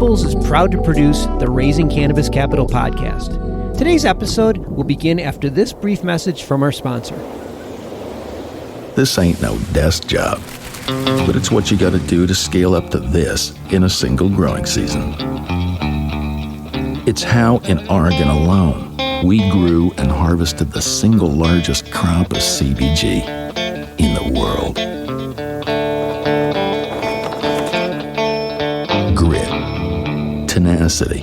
MJBulls is proud to produce the Raising Cannabis Capital podcast. Today's episode will begin after this brief message from our sponsor. This ain't no desk job, but it's what you gotta do to scale up to this in a single growing season. It's how in Oregon alone, we grew and harvested the single largest crop of CBG in the world. Grit, tenacity,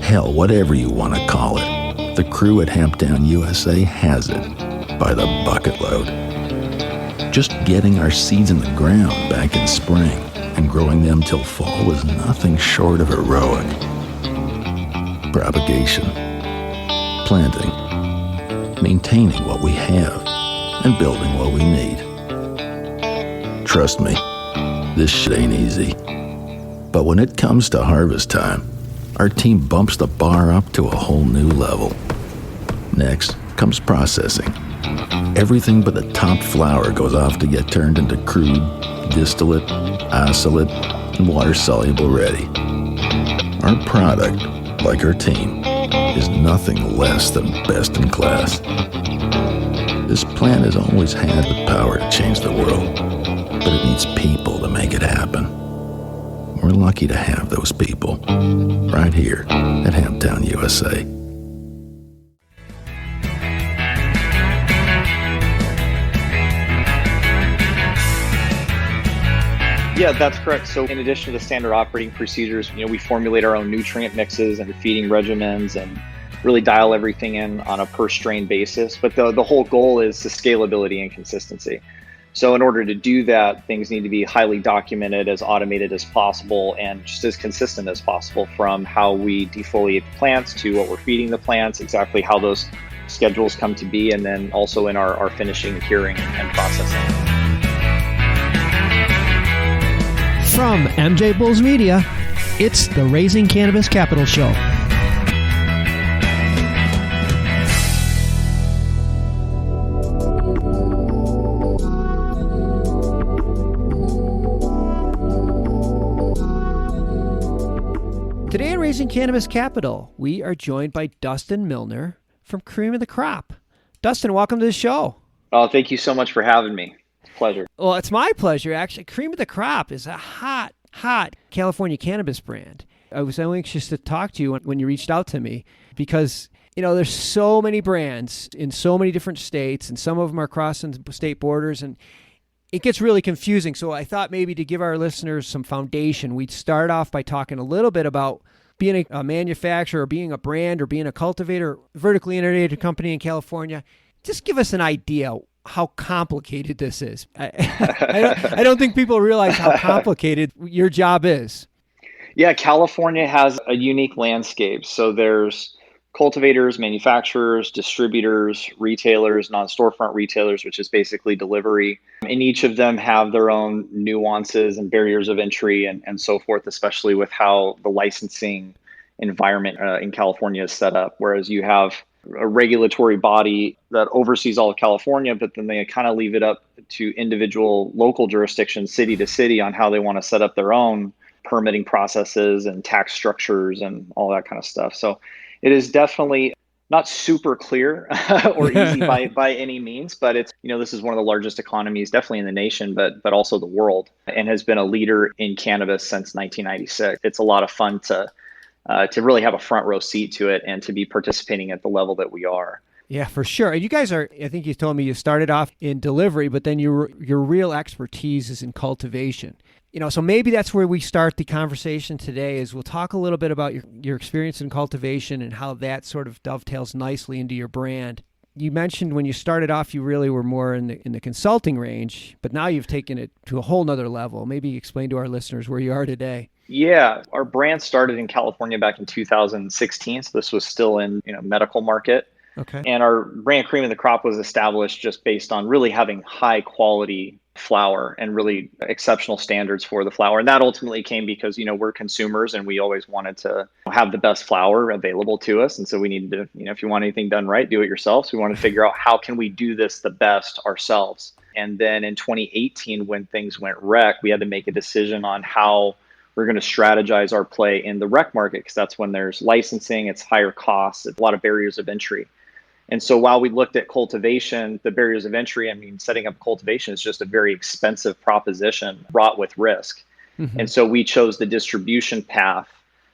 hell, whatever you want to call it. The crew at Hamptown USA has it by the bucket load. Just getting our seeds in the ground back in spring and growing them till fall was nothing short of heroic. Propagation, planting, maintaining what we have, and building what we need. Trust me, this shit ain't easy. But when it comes to harvest time, our team bumps the bar up to a whole new level. Next comes processing. Everything but the top flower goes off to get turned into crude, distillate, isolate, and water-soluble ready. Our product, like our team, is nothing less than best in class. This plant has always had the power to change the world, but it needs people to make it happen. We're lucky to have those people right here at Hamptown USA. Yeah, that's correct. So in addition to the standard operating procedures, we formulate our own nutrient mixes and feeding regimens and really dial everything in on a per strain basis. But the whole goal is the scalability and consistency. So in order to do that, things need to be highly documented, as automated as possible, and just as consistent as possible, from how we defoliate the plants to what we're feeding the plants, exactly how those schedules come to be, and then also in our finishing, curing, and processing. From MJBulls Media, it's the Raising Cannabis Capital Show. Today at Raising Cannabis Capital, we are joined by Dustin Milner from Cream of the Crop. Dustin, welcome to the show. Oh, thank you so much for having me. It's a pleasure. Well, it's my pleasure, actually. Cream of the Crop is a hot California cannabis brand. I was so anxious to talk to you when you reached out to me because, there's so many brands in so many different states, and some of them are crossing state borders, and it gets really confusing. So I thought maybe to give our listeners some foundation, we'd start off by talking a little bit about being a manufacturer, or being a brand, or being a cultivator, vertically integrated company in California. Just give us an idea how complicated this is. I don't think people realize how complicated your job is. Yeah, California has a unique landscape. So there's cultivators, manufacturers, distributors, retailers, non-storefront retailers, which is basically delivery. And each of them have their own nuances and barriers of entry and so forth, especially with how the licensing environment in California is set up. Whereas you have a regulatory body that oversees all of California, but then they kind of leave it up to individual local jurisdictions, city to city, on how they want to set up their own permitting processes and tax structures and all that kind of stuff. So it is definitely not super clear or easy by any means, but it's, this is one of the largest economies, definitely in the nation, but also the world, and has been a leader in cannabis since 1996. It's a lot of fun to really have a front row seat to it and to be participating at the level that we are. Yeah, for sure. And you guys are, I think you told me you started off in delivery, but then your real expertise is in cultivation. So maybe that's where we start the conversation today, is we'll talk a little bit about your experience in cultivation and how that sort of dovetails nicely into your brand. You mentioned when you started off, you really were more in the consulting range, but now you've taken it to a whole nother level. Maybe explain to our listeners where you are today. Yeah, our brand started in California back in 2016. So this was still in, medical market. Okay. And our brand Cream of the Crop was established just based on really having high quality flower and really exceptional standards for the flower. And that ultimately came because, we're consumers and we always wanted to have the best flower available to us. And so we needed to, if you want anything done right, do it yourself. So we want to figure out how can we do this the best ourselves. And then in 2018, when things went rec, we had to make a decision on how we're going to strategize our play in the rec market, because that's when there's licensing, it's higher costs, it's a lot of barriers of entry. And so while we looked at cultivation, the barriers of entry, I mean, setting up cultivation is just a very expensive proposition wrought with risk. And so we chose the distribution path.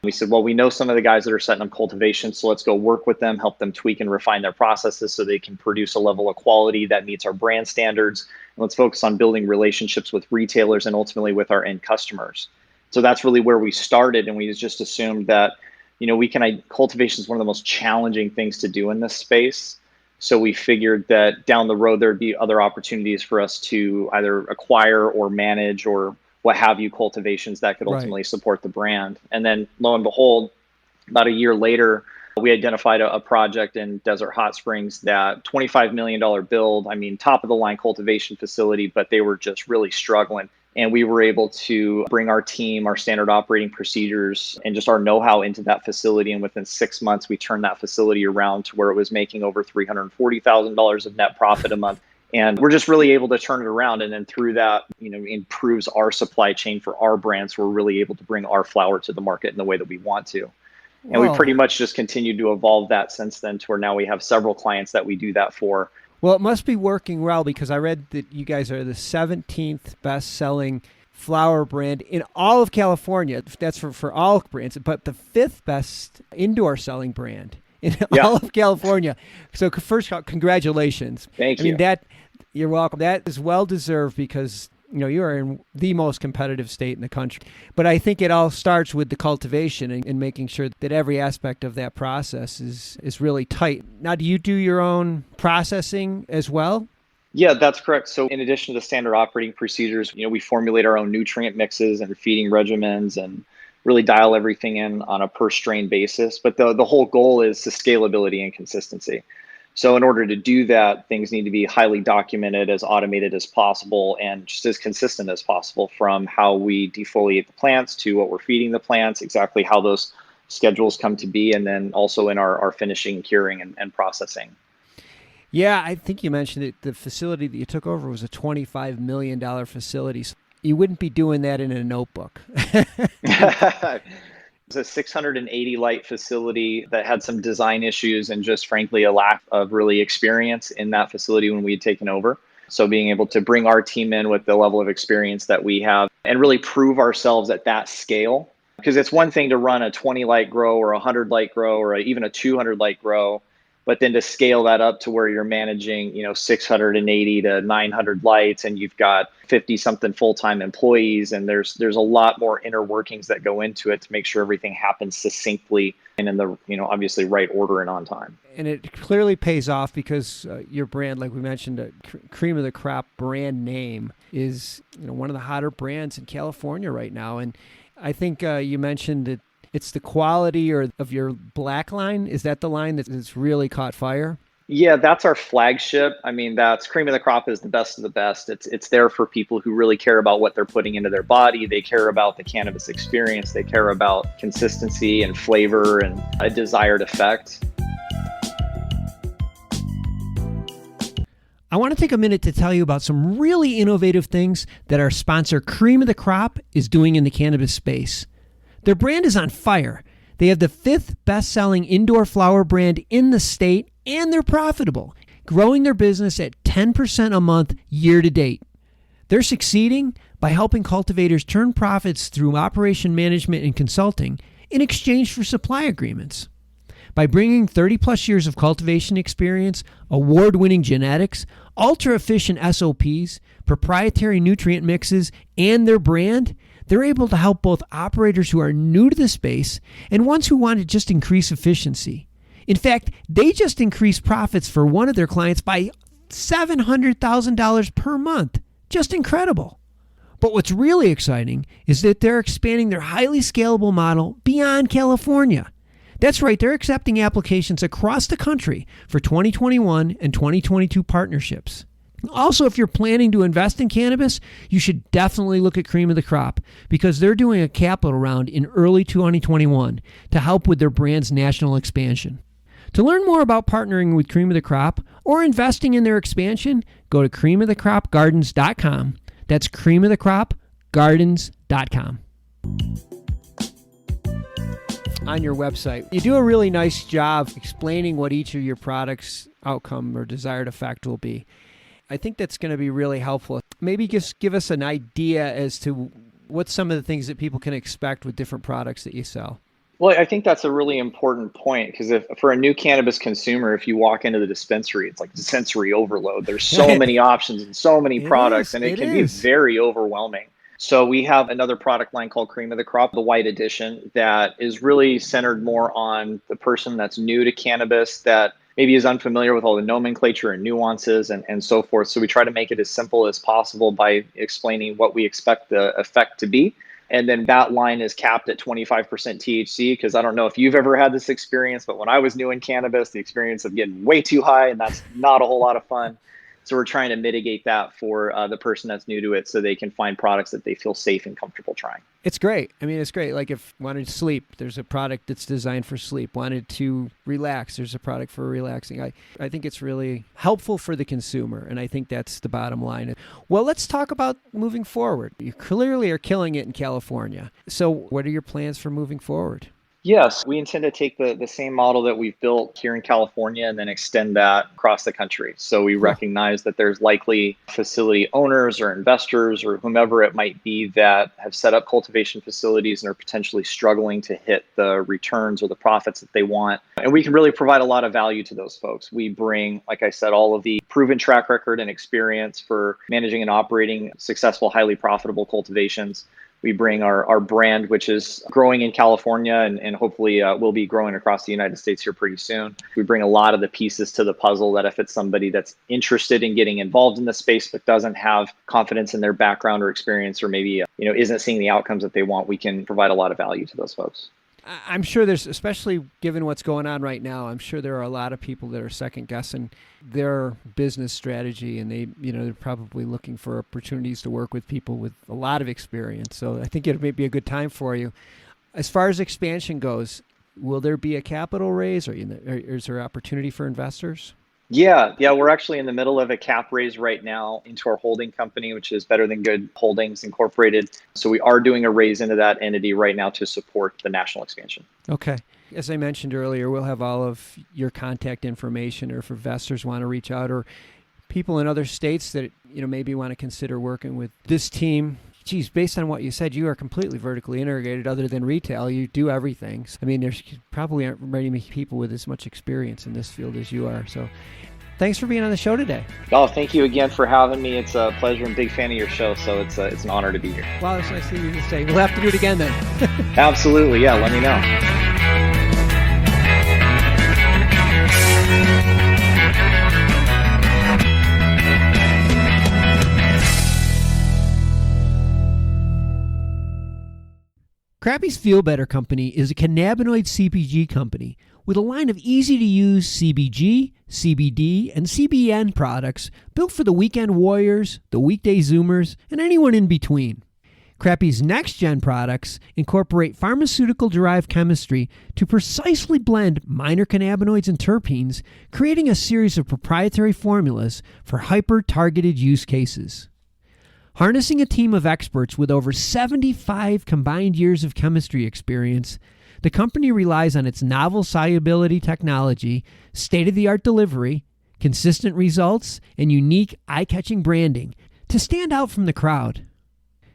We said, well, we know some of the guys that are setting up cultivation, so let's go work with them, help them tweak and refine their processes so they can produce a level of quality that meets our brand standards. And let's focus on building relationships with retailers and ultimately with our end customers. So that's really where we started. And we just assumed that, cultivation is one of the most challenging things to do in this space. So we figured that down the road, there'd be other opportunities for us to either acquire or manage or what have you cultivations that could ultimately support the brand. And then lo and behold, about a year later, we identified a project in Desert Hot Springs, that $25 million build, I mean, top of the line cultivation facility, but they were just really struggling. And we were able to bring our team, our standard operating procedures, and just our know-how into that facility. And within 6 months, we turned that facility around to where it was making over $340,000 of net profit a month. And we're just really able to turn it around. And then through that, improves our supply chain for our brands. We're really able to bring our flower to the market in the way that we want to. And we pretty much just continued to evolve that since then to where now we have several clients that we do that for. Well, it must be working well, because I read that you guys are the 17th best-selling flower brand in all of California. That's for all brands, but the 5th best indoor selling brand in all of California. So first, congratulations. Thank you. You're welcome. That is well-deserved, because you are in the most competitive state in the country. But I think it all starts with the cultivation and making sure that every aspect of that process is really tight. Now, do you do your own processing as well? Yeah, that's correct. So in addition to the standard operating procedures, we formulate our own nutrient mixes and feeding regimens and really dial everything in on a per strain basis. But the whole goal is the scalability and consistency. So in order to do that, things need to be highly documented, as automated as possible, and just as consistent as possible, from how we defoliate the plants to what we're feeding the plants, exactly how those schedules come to be, and then also in our finishing, curing, and processing. Yeah, I think you mentioned that the facility that you took over was a $25 million facility. So you wouldn't be doing that in a notebook. It's a 680 light facility that had some design issues and just frankly a lack of really experience in that facility when we had taken over. So being able to bring our team in with the level of experience that we have and really prove ourselves at that scale, because it's one thing to run a 20 light grow or a 100 light grow or even a 200 light grow, but then to scale that up to where you're managing, 680 to 900 lights, and you've got 50 something full-time employees, and there's a lot more inner workings that go into it to make sure everything happens succinctly and in the obviously right order and on time. And it clearly pays off, because your brand, like we mentioned, Cream of the Crop brand name is one of the hotter brands in California right now. And I think you mentioned that it's the quality of your black line. Is that the line that's really caught fire? Yeah, that's our flagship. I mean, that's Cream of the Crop is the best of the best. It's there for people who really care about what they're putting into their body. They care about the cannabis experience. They care about consistency and flavor and a desired effect. I want to take a minute to tell you about some really innovative things that our sponsor, Cream of the Crop, is doing in the cannabis space. Their brand is on fire. They have the 5th best-selling indoor flower brand in the state, and they're profitable, growing their business at 10% a month year to date. They're succeeding by helping cultivators turn profits through operation management and consulting in exchange for supply agreements. By bringing 30-plus years of cultivation experience, award-winning genetics, ultra-efficient SOPs, proprietary nutrient mixes, and their brand, they're able to help both operators who are new to the space and ones who want to just increase efficiency. In fact, they just increased profits for one of their clients by $700,000 per month. Just incredible. But what's really exciting is that they're expanding their highly scalable model beyond California. That's right, they're accepting applications across the country for 2021 and 2022 partnerships. Also, if you're planning to invest in cannabis, you should definitely look at Cream of the Crop, because they're doing a capital round in early 2021 to help with their brand's national expansion. To learn more about partnering with Cream of the Crop or investing in their expansion, go to creamofthecropgardens.com. That's creamofthecropgardens.com. on your website. You do a really nice job explaining what each of your products' outcome or desired effect will be. I think that's going to be really helpful. Maybe just give us an idea as to what some of the things that people can expect with different products that you sell. Well, I think that's a really important point, because if for a new cannabis consumer, if you walk into the dispensary, it's like sensory overload. There's so many options and so many products, and it can be very overwhelming. So we have another product line called Cream of the Crop, the white edition, that is really centered more on the person that's new to cannabis, that maybe is unfamiliar with all the nomenclature and nuances and so forth. So we try to make it as simple as possible by explaining what we expect the effect to be. And then that line is capped at 25% THC, because I don't know if you've ever had this experience, but when I was new in cannabis, the experience of getting way too high, and that's not a whole lot of fun. So we're trying to mitigate that for the person that's new to it, so they can find products that they feel safe and comfortable trying. It's great. I mean, it's great. Like if wanted to sleep, there's a product that's designed for sleep. Wanted to relax, there's a product for relaxing. I think it's really helpful for the consumer, and I think that's the bottom line. Well, let's talk about moving forward. You clearly are killing it in California. So what are your plans for moving forward? Yes, we intend to take the same model that we've built here in California and then extend that across the country. So we recognize that there's likely facility owners or investors or whomever it might be that have set up cultivation facilities and are potentially struggling to hit the returns or the profits that they want. And we can really provide a lot of value to those folks. We bring, like I said, all of the proven track record and experience for managing and operating successful, highly profitable cultivations. We bring our brand, which is growing in California and hopefully will be growing across the United States here pretty soon. We bring a lot of the pieces to the puzzle that if it's somebody that's interested in getting involved in the space but doesn't have confidence in their background or experience, or maybe isn't seeing the outcomes that they want, we can provide a lot of value to those folks. I'm sure there's, especially given what's going on right now, I'm sure there are a lot of people that are second guessing their business strategy, and they're probably looking for opportunities to work with people with a lot of experience. So I think it may be a good time for you. As far as expansion goes, will there be a capital raise, or is there opportunity for investors? Yeah, we're actually in the middle of a cap raise right now into our holding company, which is Better Than Good Holdings Incorporated. So we are doing a raise into that entity right now to support the national expansion. Okay. As I mentioned earlier, we'll have all of your contact information, or if investors want to reach out, or people in other states that maybe want to consider working with this team. Geez, based on what you said, you are completely vertically integrated. Other than retail, you do everything. I mean, there's probably aren't many people with as much experience in this field as you are. So thanks for being on the show today. Oh, thank you again for having me. It's a pleasure. I'm a big fan of your show, so it's an honor to be here. Wow, that's nice of you to say. We'll have to do it again then. Absolutely. Yeah, let me know. Crappy's Feel Better Company is a cannabinoid CPG company with a line of easy-to-use CBG, CBD, and CBN products built for the weekend warriors, the weekday Zoomers, and anyone in between. Crappy's next-gen products incorporate pharmaceutical-derived chemistry to precisely blend minor cannabinoids and terpenes, creating a series of proprietary formulas for hyper-targeted use cases. Harnessing a team of experts with over 75 combined years of chemistry experience, the company relies on its novel solubility technology, state-of-the-art delivery, consistent results, and unique eye-catching branding to stand out from the crowd.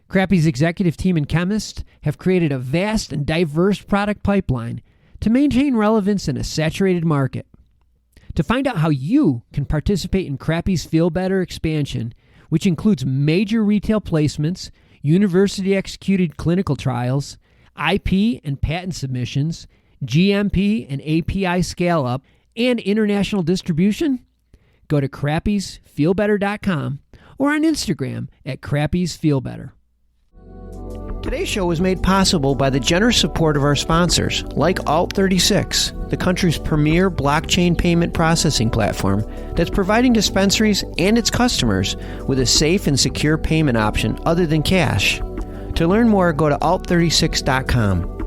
Crappy's executive team and chemists have created a vast and diverse product pipeline to maintain relevance in a saturated market. To find out how you can participate in Crappy's Feel Better expansion, which includes major retail placements, university-executed clinical trials, IP and patent submissions, GMP and API scale-up, and international distribution, go to crappysfeelbetter.com or on Instagram at crappysfeelbetter. Today's show was made possible by the generous support of our sponsors, like Alt36, the country's premier blockchain payment processing platform that's providing dispensaries and its customers with a safe and secure payment option other than cash. To learn more, go to alt36.com.